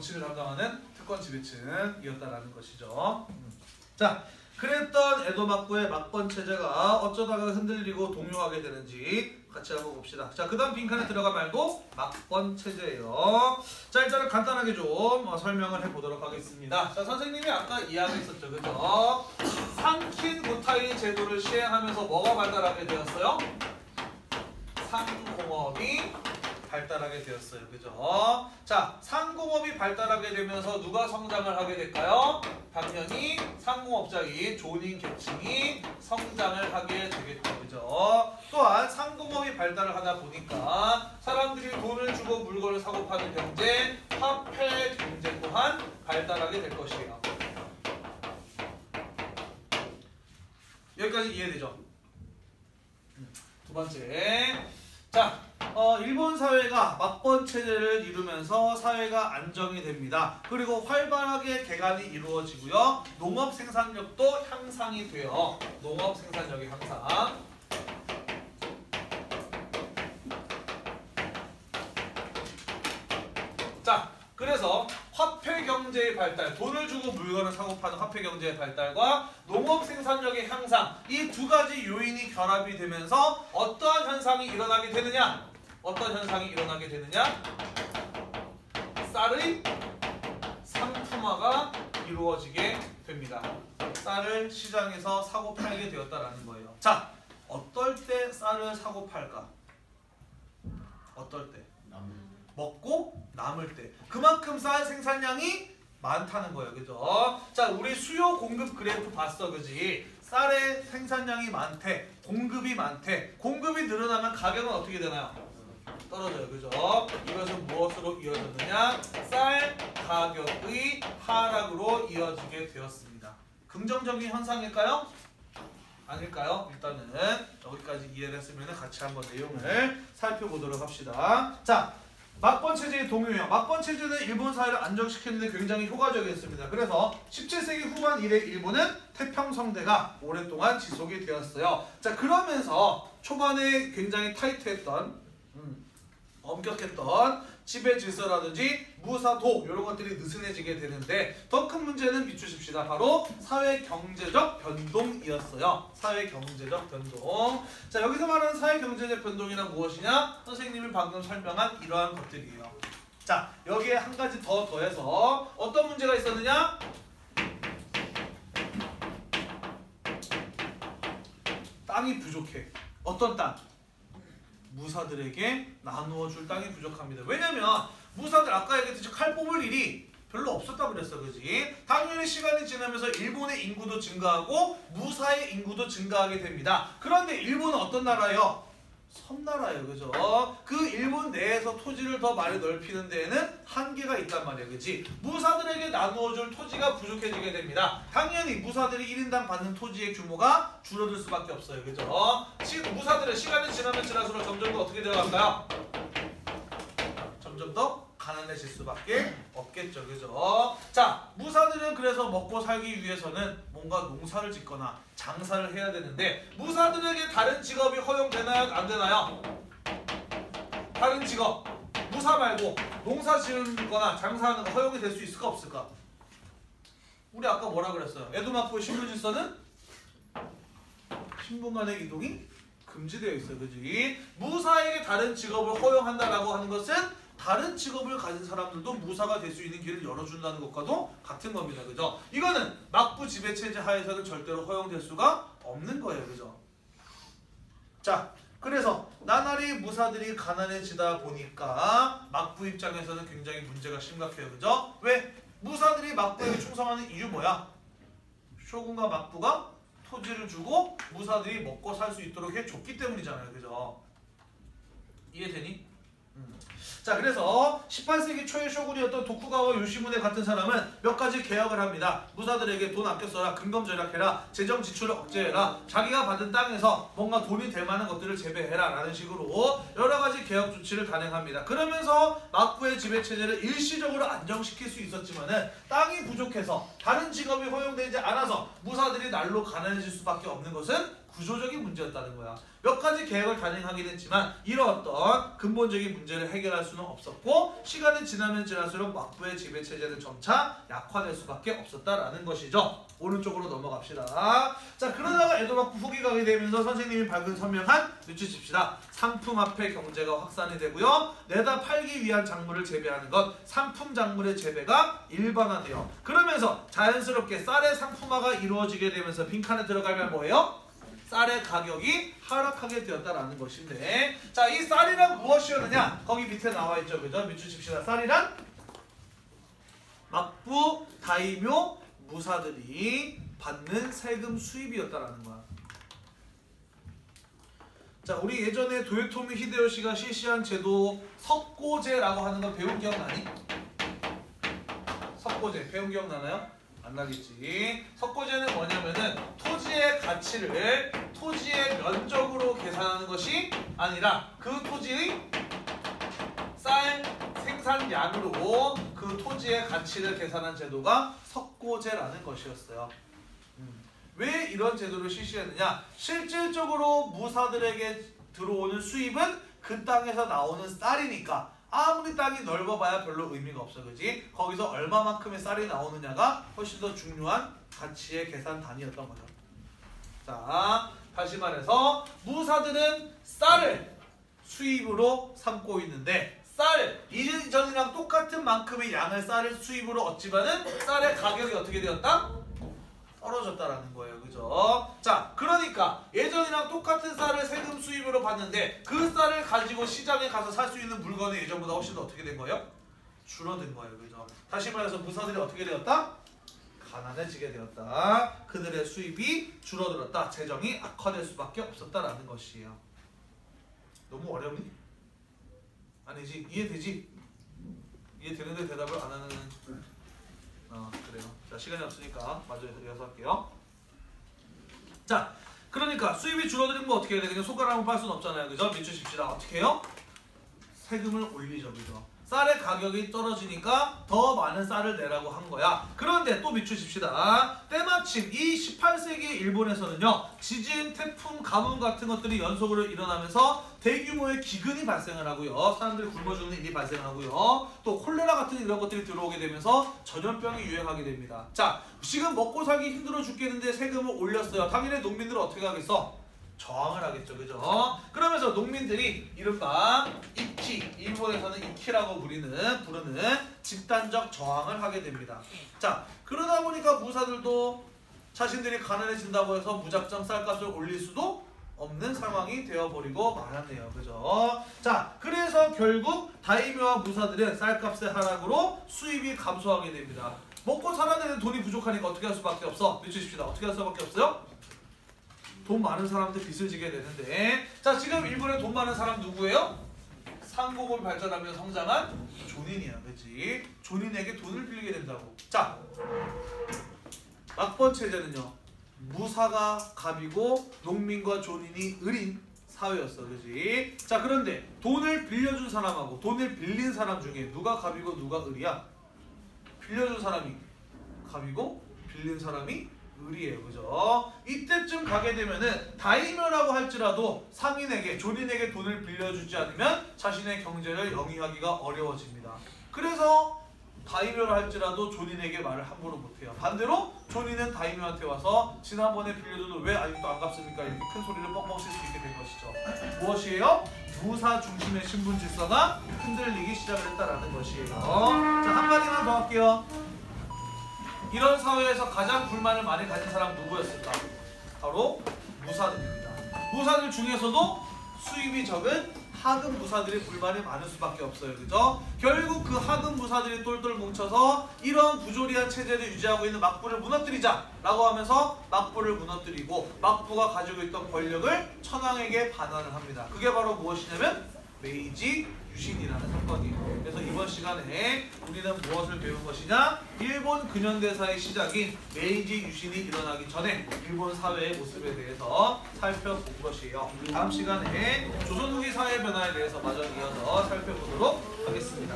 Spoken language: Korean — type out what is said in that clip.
정치를 담당하는 특권 지배층이었다라는 것이죠. 자, 그랬던 에도 막부의 막번 체제가 어쩌다가 흔들리고 동요하게 되는지 같이 한번 봅시다. 자, 그 다음 빈칸에 들어가 말고 막번 체제예요. 자, 일단은 간단하게 좀 설명을 해보도록 하겠습니다. 자, 선생님이 아까 이야기했었죠, 그죠? 상킨 고타이 제도를 시행하면서 뭐가 발달하게 되었어요? 상공업이 발달하게 되었어요. 그죠? 자, 상공업이 발달하게 되면서 누가 성장을 하게 될까요? 당연히 상공업자인 존인 계층이 성장을 하게 되겠죠. 그죠? 또한 상공업이 발달을 하다 보니까 사람들이 돈을 주고 물건을 사고 파는 경제, 화폐 경제 또한 발달하게 될 것이에요. 여기까지 이해되죠? 두 번째. 자, 일본 사회가 막번 체제를 이루면서 사회가 안정이 됩니다. 그리고 활발하게 개간이 이루어지고요. 농업 생산력도 향상이 돼요. 농업 생산력의 향상. 자, 그래서 화폐 경제의 발달, 돈을 주고 물건을 사고 파는 화폐 경제의 발달과 농업 생산력의 향상, 이 두 가지 요인이 결합이 되면서 어떠한 현상이 일어나게 되느냐? 어떤 현상이 일어나게 되느냐? 쌀의 상품화가 이루어지게 됩니다. 쌀을 시장에서 사고 팔게 되었다라는 거예요. 자, 어떨 때 쌀을 사고 팔까? 어떨 때? 먹고 남을 때. 그만큼 쌀 생산량이 많다는 거예요. 그죠? 자, 우리 수요 공급 그래프 봤어. 그지? 쌀의 생산량이 많대. 공급이 많대. 공급이 늘어나면 가격은 어떻게 되나요? 떨어져요. 그죠? 이것은 무엇으로 이어졌느냐? 쌀 가격의 하락으로 이어지게 되었습니다. 긍정적인 현상일까요? 아닐까요? 일단은 여기까지 이해를 했으면 같이 한번 내용을 살펴보도록 합시다. 자, 막번 체제의 동요형. 막번 체제는 일본 사회를 안정시키는 데 굉장히 효과적이었습니다. 그래서 17세기 후반 이래 일본은 태평성대가 오랫동안 지속이 되었어요. 자, 그러면서 초반에 굉장히 타이트했던 엄격했던 지배 질서라든지 무사도 이런 것들이 느슨해지게 되는데 더 큰 문제는 비추십시다. 바로 사회 경제적 변동이었어요. 사회 경제적 변동. 자, 여기서 말하는 사회 경제적 변동이란 무엇이냐? 선생님이 방금 설명한 이러한 것들이에요. 자, 여기에 한 가지 더 더해서 어떤 문제가 있었느냐? 땅이 부족해. 어떤 땅? 무사들에게 나누어 줄 땅이 부족합니다. 왜냐면 무사들 아까 얘기했듯이 칼 뽑을 일이 별로 없었다 그랬어. 그지? 당연히 시간이 지나면서 일본의 인구도 증가하고 무사의 인구도 증가하게 됩니다. 그런데 일본은 어떤 나라예요? 섬나라예요. 그죠? 그 일본 내에서 토지를 더 많이 넓히는 데에는 한계가 있단 말이에요. 그지? 무사들에게 나누어줄 토지가 부족해지게 됩니다. 당연히 무사들이 1인당 받는 토지의 규모가 줄어들 수밖에 없어요. 그죠? 무사들의 시간이 지나면 지날수록 점점 더 어떻게 되어갈까요? 점점 더 가난해질 수밖에 없겠죠. 그죠? 자, 무사들은 그래서 먹고 살기 위해서는 뭔가 농사를 짓거나 장사를 해야 되는데 무사들에게 다른 직업이 허용되나요? 안 되나요? 다른 직업, 무사 말고 농사 지으거나 장사하는 거 허용이 될 수 있을까 없을까? 우리 아까 뭐라 그랬어요? 에도마포의 신분질서는 신분 간의 이동이 금지되어 있어요. 그지? 무사에게 다른 직업을 허용한다라고 하는 것은 다른 직업을 가진 사람들도 무사가 될 수 있는 길을 열어준다는 것과도 같은 겁니다. 그죠? 이거는 막부 지배체제 하에서는 절대로 허용될 수가 없는 거예요. 그죠? 자, 그래서 나날이 무사들이 가난해지다 보니까 막부 입장에서는 굉장히 문제가 심각해요. 그죠? 왜? 무사들이 막부에게 충성하는 이유 뭐야? 쇼군과 막부가 토지를 주고 무사들이 먹고 살 수 있도록 해줬기 때문이잖아요. 그죠? 이해되니? 자, 그래서 18세기 초의 쇼군이었던 도쿠가와 요시무네 같은 사람은 몇 가지 개혁을 합니다. 무사들에게 돈 아껴 써라, 금검 절약해라, 재정 지출을 억제해라, 자기가 받은 땅에서 뭔가 돈이 될 만한 것들을 재배해라 라는 식으로 여러 가지 개혁 조치를 단행합니다. 그러면서 막부의 지배체제를 일시적으로 안정시킬 수 있었지만은 땅이 부족해서 다른 직업이 허용되지 않아서 무사들이 날로 가난해질 수밖에 없는 것은 구조적인 문제였다는 거야. 몇 가지 계획을 단행하긴 했지만 이런 어떤 근본적인 문제를 해결하지 갈 수는 없었고 시간이 지나면 지날수록 막부의 지배 체제는 점차 약화될 수밖에 없었다라는 것이죠. 오른쪽으로 넘어갑시다. 자, 그러다가 에도막부 후기가 되면서 선생님이 밝은 선명한 늦추십시다. 상품 화폐 경제가 확산이 되고요. 내다 팔기 위한 작물을 재배하는 것, 상품 작물의 재배가 일반화돼요. 그러면서 자연스럽게 쌀의 상품화가 이루어지게 되면서 빈칸에 들어가면 뭐예요? 쌀의 가격이 하락하게 되었다라는 것인데, 자, 이 쌀이란 무엇이었느냐? 거기 밑에 나와 있죠, 그죠? 밑주십시다. 쌀이란 막부, 다이묘, 무사들이 받는 세금 수입이었다라는 거야. 자, 우리 예전에 도요토미 히데요시가 실시한 제도 석고제라고 하는 거 배운 기억나니? 석고제 배운 기억나나요? 안 나겠지. 석고제는 뭐냐면은 토지의 가치를 토지의 면적으로 계산하는 것이 아니라 그 토지의 쌀 생산량으로 그 토지의 가치를 계산한 제도가 석고제라는 것이었어요. 왜 이런 제도를 실시했느냐? 실질적으로 무사들에게 들어오는 수입은 그 땅에서 나오는 쌀이니까 아무리 땅이 넓어봐야 별로 의미가 없어, 그지? 거기서 얼마만큼의 쌀이 나오느냐가 훨씬 더 중요한 가치의 계산 단위였던 거죠. 자, 다시 말해서 무사들은 쌀을 수입으로 삼고 있는데 쌀, 이전이랑 똑같은 만큼의 양의 쌀을 수입으로 얻지만은 쌀의 가격이 어떻게 되었다? 떨어졌다라는 거예요. 그죠? 자, 그러니까 예전이랑 똑같은 쌀을 세금 수입으로 받는데 그 쌀을 가지고 시장에 가서 살 수 있는 물건이 예전보다 훨씬 더 어떻게 된 거예요? 줄어든 거예요. 그죠? 다시 말해서 무사들이 어떻게 되었다? 가난해지게 되었다. 그들의 수입이 줄어들었다. 재정이 악화될 수밖에 없었다라는 것이에요. 너무 어렵니? 아니지? 이해되지? 이해되는데 대답을 안 하는 그래요. 자, 시간이 없으니까 마저 이어서 할게요. 자, 그러니까 수입이 줄어드는 거 어떻게 해야 돼? 그냥 손가락으로 팔 수는 없잖아요. 그죠? 밑주십시다. 어떻게 해요? 세금을 올리죠. 그죠? 쌀의 가격이 떨어지니까 더 많은 쌀을 내라고 한 거야. 그런데 또 밑주십시다. 때마침 이 18세기 일본에서는요, 지진, 태풍, 가뭄 같은 것들이 연속으로 일어나면서 대규모의 기근이 발생을 하고요. 사람들이 굶어 죽는 일이 발생을 하고요. 또 콜레라 같은 이런 것들이 들어오게 되면서 전염병이 유행하게 됩니다. 자, 지금 먹고 살기 힘들어 죽겠는데 세금을 올렸어요. 당연히 농민들은 어떻게 하겠어? 저항을 하겠죠. 그죠? 그러면서 농민들이 이른바 이키, 일본에서는 이키라고 부르는 집단적 저항을 하게 됩니다. 자, 그러다 보니까 무사들도 자신들이 가난해진다고 해서 무작정 쌀값을 올릴 수도 없는 상황이 되어버리고 말았네요. 그죠? 자, 그래서 결국 다이묘와 무사들은 쌀값의 하락으로 수입이 감소하게 됩니다. 먹고 살아야 되는 돈이 부족하니까 어떻게 할 수밖에 없어? 믿으십시다. 어떻게 할 수밖에 없어요? 돈 많은 사람한테 빚을 지게 되는데, 자, 지금 일본에 돈 많은 사람 누구예요? 상공을 발전하며 성장한 존인이야. 그치? 존인에게 돈을 빌리게 된다고. 자, 막번 체제는요, 무사가 갑이고 농민과 존인이 을인 사회였어. 그치? 자, 그런데 돈을 빌려준 사람하고 돈을 빌린 사람 중에 누가 갑이고 누가 을이야? 빌려준 사람이 갑이고 빌린 사람이 을이에요. 그죠? 이때쯤 가게 되면은 다이묘라고 할지라도 상인에게, 존인에게 돈을 빌려주지 않으면 자신의 경제를 영위하기가 어려워집니다. 그래서 다이묘를 할지라도 존인에게 말을 함부로 못해요. 반대로 존인은 다이묘한테 와서 지난번에 빌려준 돈 왜 아직도 안 갚습니까? 이렇게 큰 소리를 뻥뻥 칠 수 있게 된 것이죠. 무엇이에요? 무사 중심의 신분 질서가 흔들리기 시작을 했다라는 것이에요. 자, 한마디만 더 할게요. 이런 사회에서 가장 불만을 많이 가진 사람 누구였을까? 바로 무사들입니다. 무사들 중에서도 수입이 적은 하급 무사들이 불만이 많을 수밖에 없어요. 그죠? 결국 그 하급 무사들이 똘똘 뭉쳐서 이런 부조리한 체제를 유지하고 있는 막부를 무너뜨리자 라고 하면서 막부를 무너뜨리고 막부가 가지고 있던 권력을 천황에게 반환을 합니다. 그게 바로 무엇이냐면 메이지 유신이라는 사건이에요. 그래서 이번 시간에 우리는 무엇을 배운 것이냐? 일본 근현대사의 시작인 메이지 유신이 일어나기 전에 일본 사회의 모습에 대해서 살펴본 것이에요. 다음 시간에 조선 후기 사회 변화에 대해서 마저 이어서 살펴보도록 하겠습니다.